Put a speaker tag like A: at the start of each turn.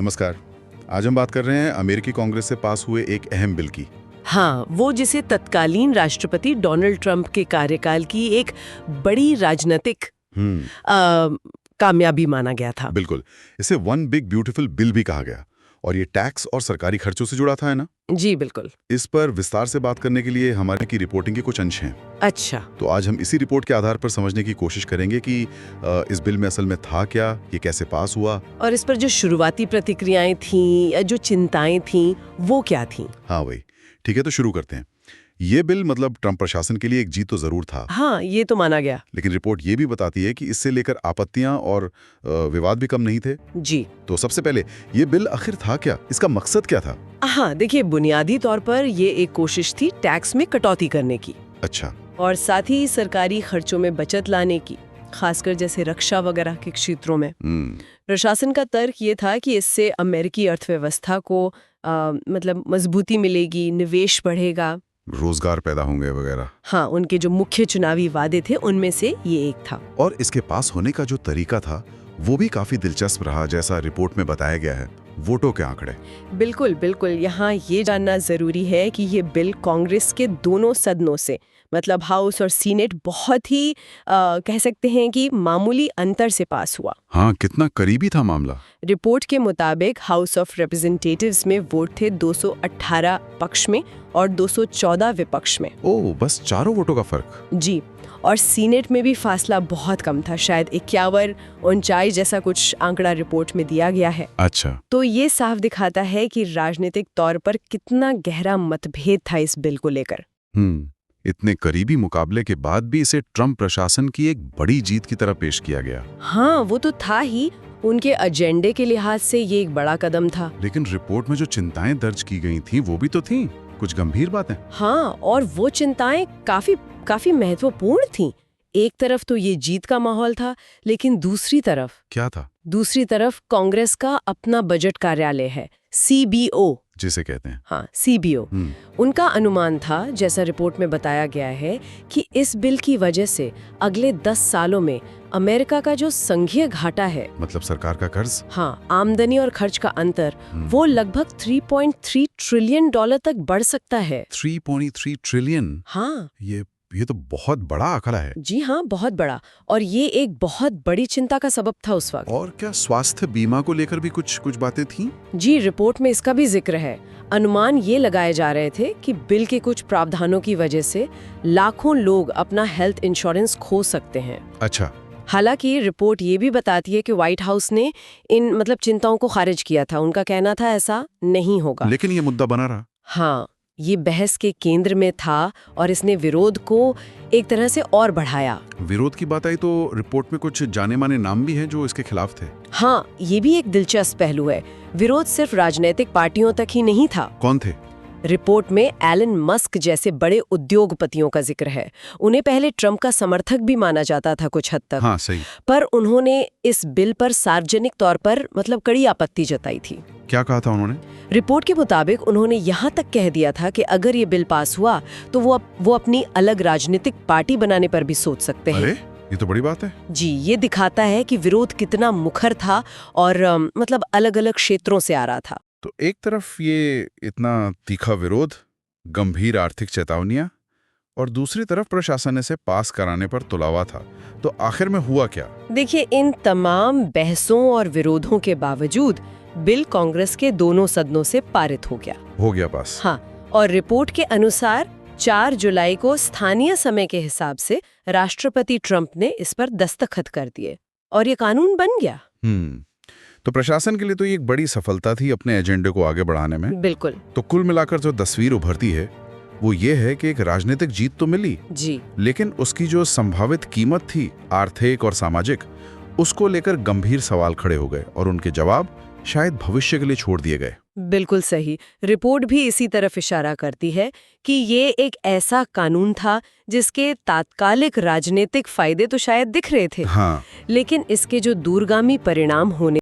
A: नमस्कार। आज हम बात कर रहे हैं अमेरिकी कांग्रेस से पास हुए एक अहम बिल की।
B: हाँ, वो जिसे तत्कालीन राष्ट्रपति डोनाल्ड ट्रंप के कार्यकाल की एक बड़ी राजनीतिक कामयाबी माना गया था।
A: बिल्कुल, इसे वन बिग ब्यूटीफुल बिल भी कहा गया और ये टैक्स और सरकारी खर्चों से जुड़ा था, है ना?
B: जी बिल्कुल।
A: इस पर विस्तार से बात करने के लिए हमारे की रिपोर्टिंग के कुछ अंश हैं।
B: अच्छा।
A: तो आज हम इसी रिपोर्ट के आधार पर समझने की कोशिश करेंगे कि इस बिल में असल में था क्या, ये कैसे पास हुआ।
B: और इस पर जो शुरुआती प्रतिक्रियाएं थीं या जो चिंताएं थीं वो क्या थीं?
A: हाँ वही, ठीक है, तो शुरू करते हैं। ये बिल मतलब ट्रंप प्रशासन के लिए एक जीत तो जरूर था।
B: हाँ, ये तो माना गया।
A: लेकिन रिपोर्ट ये भी बताती है कि इससे लेकर आपत्तियां और विवाद भी कम नहीं थे।
B: जी।
A: तो सबसे पहले ये बिल आखिर था क्या, इसका मकसद क्या था?
B: हाँ, देखिए, बुनियादी तौर पर ये एक कोशिश थी टैक्स में कटौती करने की।
A: अच्छा।
B: और साथ ही सरकारी खर्चों में बचत लाने की, खासकर जैसे रक्षा वगैरह के क्षेत्रों में। प्रशासन का तर्क ये था कि इससे अमेरिकी अर्थव्यवस्था को मतलब मजबूती मिलेगी, निवेश बढ़ेगा,
A: रोजगार पैदा होंगे वगैरह।
B: हाँ, उनके जो मुख्य चुनावी वादे थे उनमें से ये एक था।
A: और इसके पास होने का जो तरीका था वो भी काफी दिलचस्प रहा, जैसा रिपोर्ट में बताया गया है, वोटों के आंकड़े।
B: बिल्कुल बिल्कुल। यहाँ ये जानना जरूरी है कि ये बिल कांग्रेस के दोनों सदनों से, मतलब हाउस और सीनेट, बहुत ही कह सकते हैं कि मामूली अंतर से पास हुआ।
A: हाँ, कितना करीबी था मामला।
B: रिपोर्ट के मुताबिक हाउस ऑफ रिप्रेजेंटेटिव्स में वोट थे 218 पक्ष में और 214 विपक्ष में।
A: ओह, बस 4 वोटों का फर्क।
B: जी। और सीनेट में भी फासला बहुत कम था, शायद 51-49 जैसा कुछ आंकड़ा रिपोर्ट में दिया गया है।
A: अच्छा।
B: तो ये साफ दिखाता है कि राजनीतिक तौर पर कितना गहरा मतभेद था इस बिल को लेकर।
A: इतने करीबी मुकाबले के बाद भी इसे ट्रंप प्रशासन की एक बड़ी जीत की तरह पेश किया गया।
B: हाँ, वो तो था ही। उनके एजेंडे के लिहाज से ये एक बड़ा कदम था।
A: लेकिन रिपोर्ट में जो चिंताएं दर्ज की गई थी वो भी तो थी, कुछ गंभीर बातें।
B: हाँ, और वो चिंताएं काफी महत्वपूर्ण थीं। एक तरफ तो ये जीत का माहौल था, लेकिन दूसरी तरफ
A: क्या था?
B: दूसरी तरफ कांग्रेस का अपना बजट कार्यालय है, CBO
A: जिसे कहते हैं।
B: हाँ, CBO। उनका अनुमान था, जैसा रिपोर्ट में बताया गया है, कि इस बिल की वजह से अगले 10 सालों में अमेरिका का जो संघीय घाटा है, मतलब
A: सरकार का कर्ज,
B: हाँ, आमदनी और खर्च का अंतर, वो लगभग $3.3 ट्रिलियन तक बढ़ सकता है।
A: 3.3 ट्रिलियन?
B: हाँ,
A: ये तो बहुत बड़ा आंकड़ा है।
B: जी हाँ, बहुत बड़ा। और ये एक बहुत बड़ी चिंता का सबब था उस वक्त।
A: और क्या स्वास्थ्य बीमा को लेकर भी कुछ बातें थीं?
B: जी, रिपोर्ट में इसका भी जिक्र है। अनुमान ये लगाए जा रहे थे कि बिल के कुछ प्रावधानों की वजह से लाखों लोग अपना हेल्थ इंश्योरेंस खो सकते हैं।
A: अच्छा।
B: हालांकि रिपोर्ट ये भी बताती है कि व्हाइट हाउस ने इन चिंताओं को खारिज किया था। उनका कहना था ऐसा नहीं होगा।
A: लेकिन ये मुद्दा बना रहा।
B: हाँ, ये बहस के केंद्र में था और इसने विरोध को एक तरह से और बढ़ाया।
A: विरोध की बात आई तो रिपोर्ट में कुछ जाने माने नाम भी हैं जो इसके खिलाफ थे।
B: हाँ, ये भी एक दिलचस्प पहलू है। विरोध सिर्फ राजनीतिक पार्टियों तक ही नहीं था।
A: कौन थे?
B: रिपोर्ट में एलन मस्क जैसे बड़े उद्योगपतियों का जिक्र है। उन्हें पहले ट्रंप का समर्थक भी माना जाता था कुछ हद तक।
A: हाँ, सही।
B: पर उन्होंने इस बिल पर सार्वजनिक तौर पर कड़ी आपत्ति जताई थी।
A: क्या कहा था उन्होंने?
B: रिपोर्ट के मुताबिक उन्होंने यहाँ तक कह दिया था कि अगर ये बिल पास हुआ तो वो अपनी अलग राजनीतिक पार्टी बनाने पर भी सोच सकते हैं।
A: अरे, ये तो बड़ी बात है।
B: जी, ये दिखाता है कि विरोध कितना मुखर था और अलग-अलग क्षेत्रों से आ रहा था।
A: तो एक तरफ ये इतना तीखा विरोध, गंभीर आर्थिक चेतावनियां, और दूसरी तरफ प्रशासन इसे पास कराने पर तुलावा था। तो आखिर में हुआ क्या? देखिए,
B: इन तमाम बहसों और विरोधों के बावजूद बिल कांग्रेस के दोनों सदनों से पारित हो गया पास। हाँ, और रिपोर्ट के अनुसार 4 जुलाई को स्थानीय समय के हिसाब से राष्ट्रपति ट्रंप ने इस पर दस्तखत कर दिए और ये कानून बन गया।
A: तो प्रशासन के लिए तो ये एक बड़ी सफलता थी अपने एजेंडे को आगे बढ़ाने में।
B: बिल्कुल।
A: तो कुल मिलाकर जो तस्वीर उभरती है वो ये है कि एक राजनीतिक जीत तो मिली
B: जी,
A: लेकिन उसकी जो संभावित कीमत थी, आर्थिक और सामाजिक, उसको लेकर गंभीर सवाल खड़े हो गए और उनके जवाब शायद भविष्य के लिए छोड़ दिए गए।
B: बिल्कुल सही। रिपोर्ट भी इसी तरफ इशारा करती है कि ये एक ऐसा कानून था जिसके तात्कालिक राजनीतिक फायदे तो शायद दिख रहे थे,
A: हाँ,
B: लेकिन इसके जो दूरगामी परिणाम होने